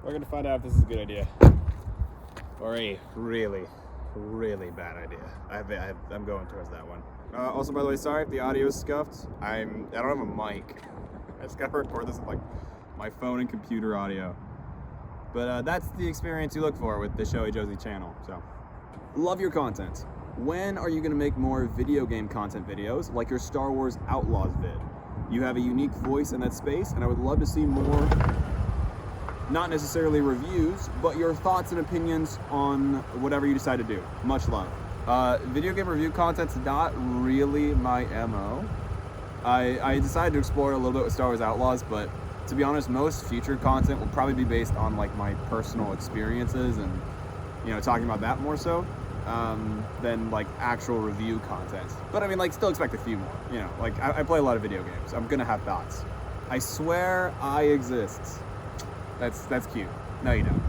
We're going to find out if this is a good idea. Or a really, really bad idea. I'm going towards that one. Also, by the way, sorry if the audio is scuffed. I don't have a mic. I just got to record this with like my phone and computer audio. But that's the experience you look for with the Showy Josie channel. So, love your content. When are you going to make more video game content videos like your Star Wars Outlaws vid? You have a unique voice in that space, and I would love to see more, not necessarily reviews, but your thoughts and opinions on whatever you decide to do. Much love. Video game review content's not really my MO. I decided to explore a little bit with Star Wars Outlaws, but to be honest, most future content will probably be based on like my personal experiences and, you know, talking about that more so than like actual review content. But I mean, like, still expect a few more, you know, like I play a lot of video games. I'm gonna have thoughts. I swear I exist. That's cute. No, you don't.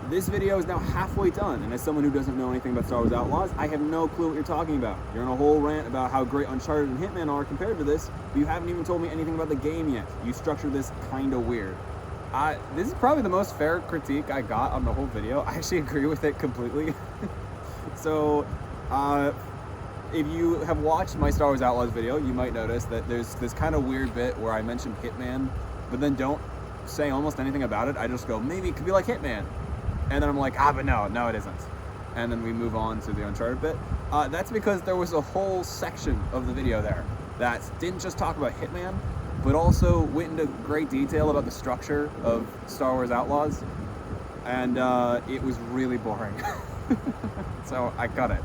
This video is now halfway done, and as someone who doesn't know anything about Star Wars Outlaws, I have no clue what you're talking about. You're on a whole rant about how great Uncharted and Hitman are compared to this, but you haven't even told me anything about the game yet. You structured this kinda weird. This is probably the most fair critique I got on the whole video. I actually agree with it completely. So, if you have watched my Star Wars Outlaws video, you might notice that there's this kind of weird bit where I mention Hitman, but then don't say almost anything about it. I just go, maybe it could be like Hitman. And then I'm like, but no, it isn't. And then we move on to the Uncharted bit. That's because there was a whole section of the video there that didn't just talk about Hitman, but also went into great detail about the structure of Star Wars Outlaws. And it was really boring. So I cut it.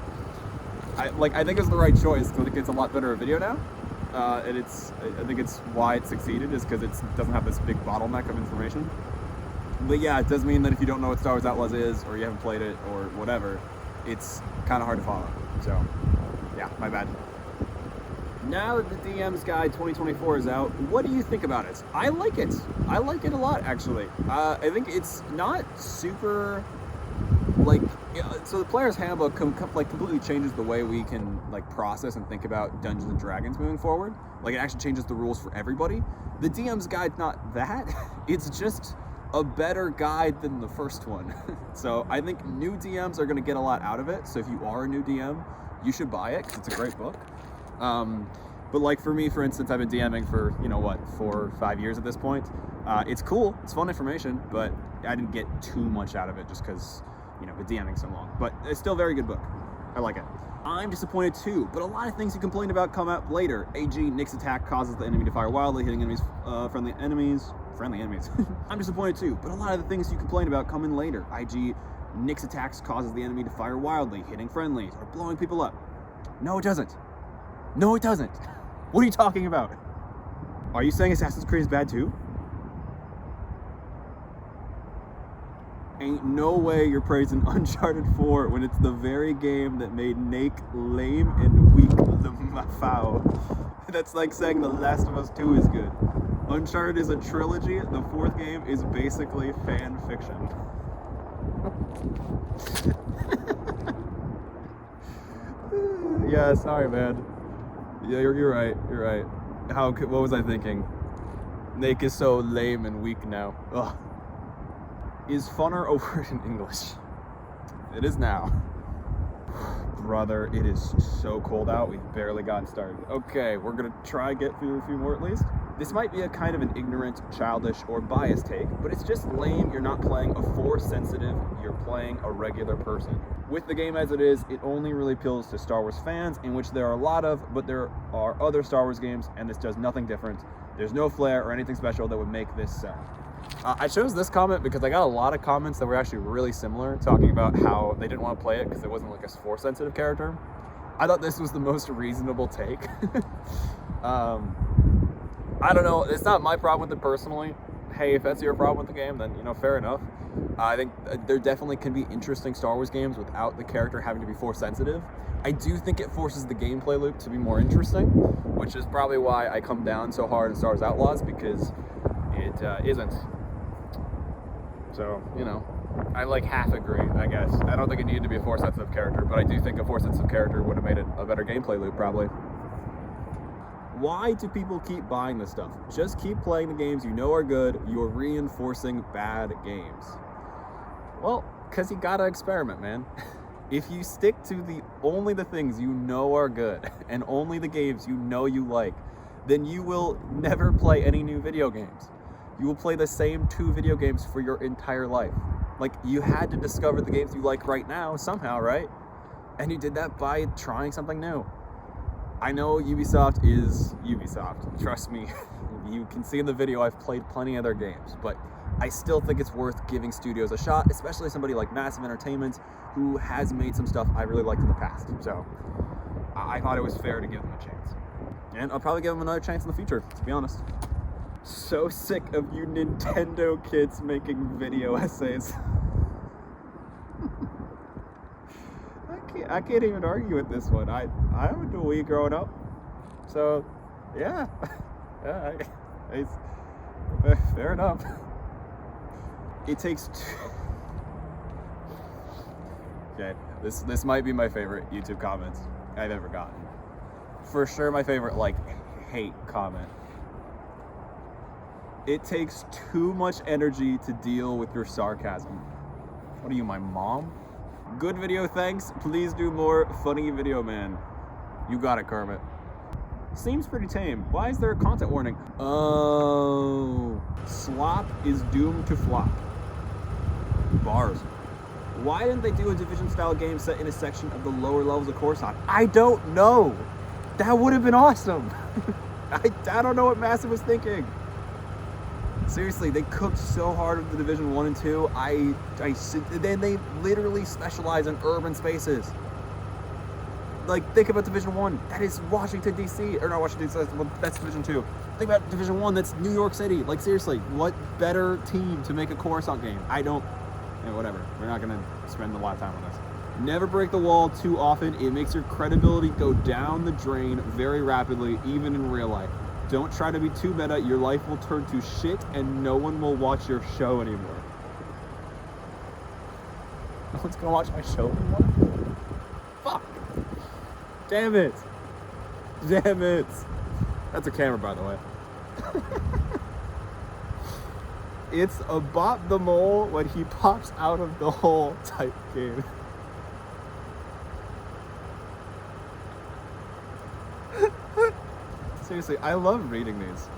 I think it's the right choice because it gets a lot better video now. And I think it's why it succeeded is because it doesn't have this big bottleneck of information. But yeah, it does mean that if you don't know what Star Wars Outlaws is, or you haven't played it, or whatever, it's kind of hard to follow. So, yeah, my bad. Now that the DM's Guide 2024 is out, what do you think about it? I like it. I like it a lot, actually. I think it's not super, like, so the Player's Handbook completely changes the way we can, like, process and think about Dungeons & Dragons moving forward. Like, it actually changes the rules for everybody. The DM's Guide's not that. It's just a better guide than the first one. So I think new DMs are going to get a lot out of it. So if you are a new DM, you should buy it because it's a great book. But like for me, for instance, I've been DMing for, 4 or 5 years at this point. It's cool. It's fun information, but I didn't get too much out of it just because, been DMing so long. But it's still a very good book. I like it. I'm disappointed too, but a lot of things you complained about come out later. AG, Nick's attack causes the enemy to fire wildly, hitting enemies, friendly enemies. I'm disappointed too, but a lot of the things you complained about come in later. IG, Nick's attacks causes the enemy to fire wildly, hitting friendlies, or blowing people up. No, it doesn't. No, it doesn't. What are you talking about? Are you saying Assassin's Creed is bad too? Ain't no way you're praising Uncharted 4 when it's the very game that made Nate lame and weak the mafao. That's like saying The Last of Us 2 is good. Uncharted is a trilogy. The fourth game is basically fan fiction. Yeah, sorry, man. Yeah, you're right. You're right. What was I thinking? Nate is so lame and weak now. Ugh. Is funner a word in English? It is now. Brother, it is so cold out. We've barely gotten started. Okay, we're gonna try get through a few more at least. This might be a kind of an ignorant, childish, or biased take, but it's just lame you're not playing a Force sensitive, you're playing a regular person. With the game as it is, it only really appeals to Star Wars fans, in which there are a lot of, but there are other Star Wars games, and this does nothing different. There's no flair or anything special that would make this sell. I chose this comment because I got a lot of comments that were actually really similar, talking about how they didn't want to play it because it wasn't like a Force sensitive character. I thought this was the most reasonable take. I don't know, it's not my problem with it personally. Hey, if that's your problem with the game, then, fair enough. I think there definitely can be interesting Star Wars games without the character having to be Force sensitive. I do think it forces the gameplay loop to be more interesting, which is probably why I come down so hard in Star Wars Outlaws, because it isn't. So, I like half agree, I guess. I don't think it needed to be a Force sensitive character, but I do think a Force sensitive character would have made it a better gameplay loop, probably. Why do people keep buying this stuff? Just keep playing the games you know are good. You're reinforcing bad games. Well, because you gotta experiment, man. If you stick to only the things you know are good and only the games you know you like, then you will never play any new video games. You will play the same 2 video games for your entire life. Like, you had to discover the games you like right now somehow, right? And you did that by trying something new. I know Ubisoft is Ubisoft. Trust me, you can see in the video I've played plenty of their games, but I still think it's worth giving studios a shot, especially somebody like Massive Entertainment, who has made some stuff I really liked in the past. So I thought it was fair to give them a chance. And I'll probably give them another chance in the future, to be honest. So sick of you Nintendo kids making video essays. I can't even argue with this one. I went to Wii growing up, so yeah, fair enough. It takes okay, this might be my favorite YouTube comments I've ever gotten. For sure my favorite, like, hate comment. It takes too much energy to deal with your sarcasm. What are you, my mom? Good video, thanks. Please do more. Funny video, man. You got it, Kermit. Seems pretty tame. Why is there a content warning? Oh. Slop is doomed to flop. Bars. Why didn't they do a Division-style game set in a section of the lower levels of Coruscant? I don't know. That would have been awesome. I don't know what Massive was thinking. Seriously, they cooked so hard with the Division 1 and 2. Then they literally specialize in urban spaces. Like, think about Division 1. That is Washington, D.C. Or not Washington, D.C. That's Division 2. Think about Division 1. That's New York City. Like, seriously, what better team to make a Coruscant game? Whatever. We're not going to spend a lot of time on this. Never break the wall too often. It makes your credibility go down the drain very rapidly, even in real life. Don't try to be too meta. Your life will turn to shit and no one will watch your show anymore. No one's gonna watch my show anymore? Fuck. Damn it. Damn it. That's a camera, by the way. It's a Bot the Mole when he pops out of the hole type game. Seriously, I love reading these.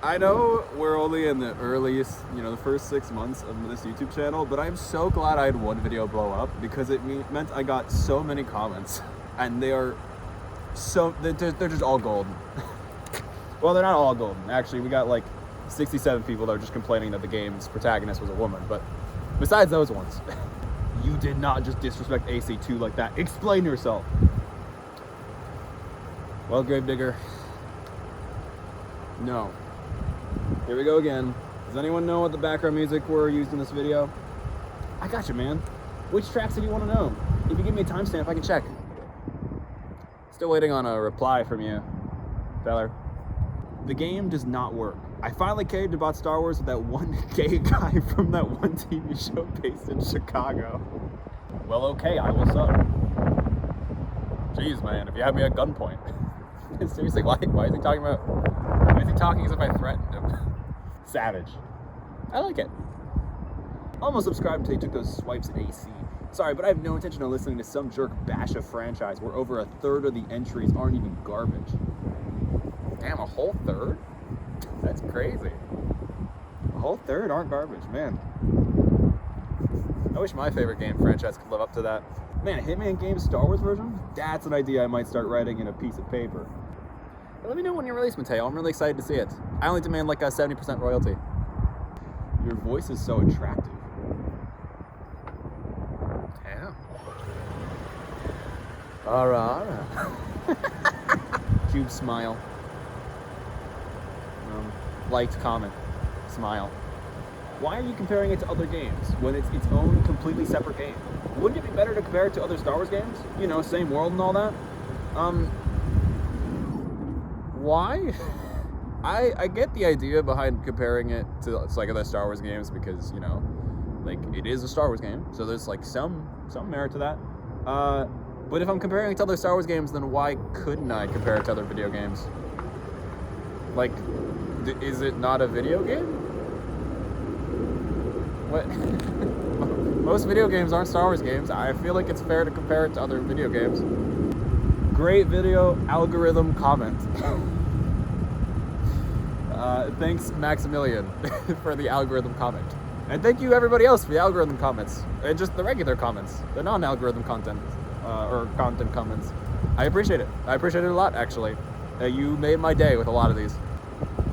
I know we're only in the earliest, the first 6 months of this YouTube channel, but I'm so glad I had one video blow up because it meant I got so many comments, and they're just all golden. Well, they're not all golden. Actually, we got like 67 people that are just complaining that the game's protagonist was a woman, but besides those ones, you did not just disrespect AC2 like that. Explain yourself. Well, Gravedigger, no. Here we go again. Does anyone know what the background music were used in this video? I got you, man. Which tracks did you want to know? If you give me a timestamp, I can check. Still waiting on a reply from you, feller. The game does not work. I finally cared about Star Wars with that one gay guy from that one TV show based in Chicago. Well, okay, I will sub. Jeez, man, if you had me at gunpoint. Seriously, why is he talking about... Why is he talking as if I threatened him? Savage. I like it. Almost subscribed until he took those swipes at AC. Sorry, but I have no intention of listening to some jerk bash a franchise where over a third of the entries aren't even garbage. Damn, a whole third? That's crazy. A whole third aren't garbage, man. I wish my favorite game franchise could live up to that. Man, Hitman Games Star Wars version? That's an idea I might start writing in a piece of paper. Let me know when you release, Mateo. I'm really excited to see it. I only demand like a 70% royalty. Your voice is so attractive. Yeah. Alright. Cube smile. Liked comment. Smile. Why are you comparing it to other games when it's its own completely separate game? Wouldn't it be better to compare it to other Star Wars games? You know, same world and all that? Why? I get the idea behind comparing it to like other Star Wars games because, like it is a Star Wars game, so there's like some merit to that. But if I'm comparing it to other Star Wars games, then why couldn't I compare it to other video games? Like, is it not a video game? What? Most video games aren't Star Wars games. I feel like it's fair to compare it to other video games. Great video, algorithm comment. Thanks, Maximilian, for the algorithm comment. And thank you, everybody else, for the algorithm comments. And just the regular comments, the non-algorithm content, or content comments. I appreciate it. I appreciate it a lot, actually. You made my day with a lot of these.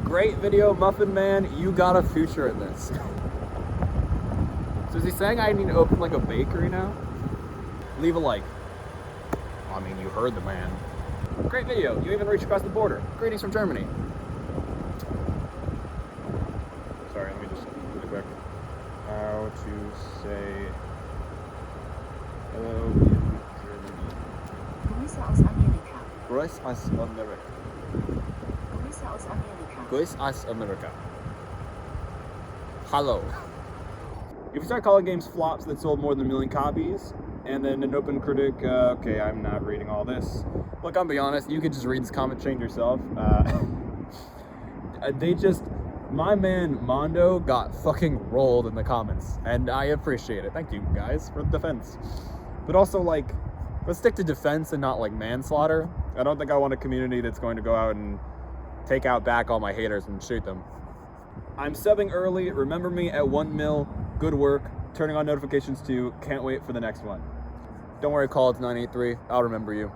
Great video, Muffin Man. You got a future in this. So is he saying I need to open like a bakery now? Leave a like. I mean, you heard the man. Great video. You even reached across the border. Greetings from Germany. Sorry, let me just really quick. How to say hello in Germany. Grüße aus Amerika. Grüß aus Amerika. Grüße aus Amerika. Grüß aus Amerika. Hello. If you start calling games flops that sold more than 1 million copies, and then an open critic, okay, I'm not reading all this. Look, I'll be honest, you could just read this comment chain yourself. My man Mondo got fucking rolled in the comments, and I appreciate it. Thank you guys for the defense. But also, like, let's stick to defense and not like manslaughter. I don't think I want a community that's going to go out and take out back all my haters and shoot them. I'm subbing early. Remember me at 1 mil. Good work. Turning on notifications too. Can't wait for the next one. Don't worry, call it's 983. I'll remember you.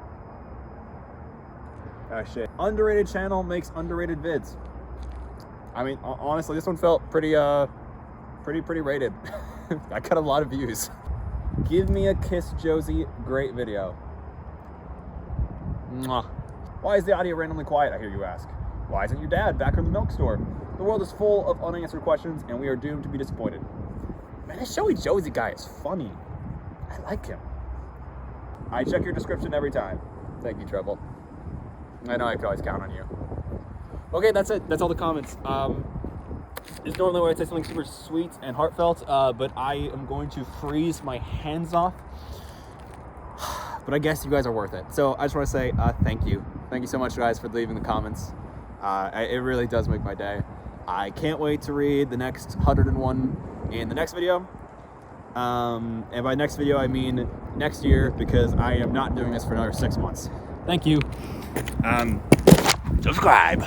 Oh shit. Underrated channel makes underrated vids. I mean, honestly, this one felt pretty rated. I got a lot of views. Give me a kiss, Josie. Great video. Mwah. Why is the audio randomly quiet, I hear you ask? Why isn't your dad back in the milk store? The world is full of unanswered questions, and we are doomed to be disappointed. Man, this Showy Josie guy is funny. I like him. I check your description every time. Thank you, Treble. I know I can always count on you. Okay, that's it. That's all the comments. It's normally where I say something super sweet and heartfelt, but I am going to freeze my hands off. But I guess you guys are worth it. So I just want to say thank you. Thank you so much, guys, for leaving the comments. It really does make my day. I can't wait to read the next 101 in the next video. And by next video, I mean next year, because I am not doing this for another 6 months. Thank you. Subscribe.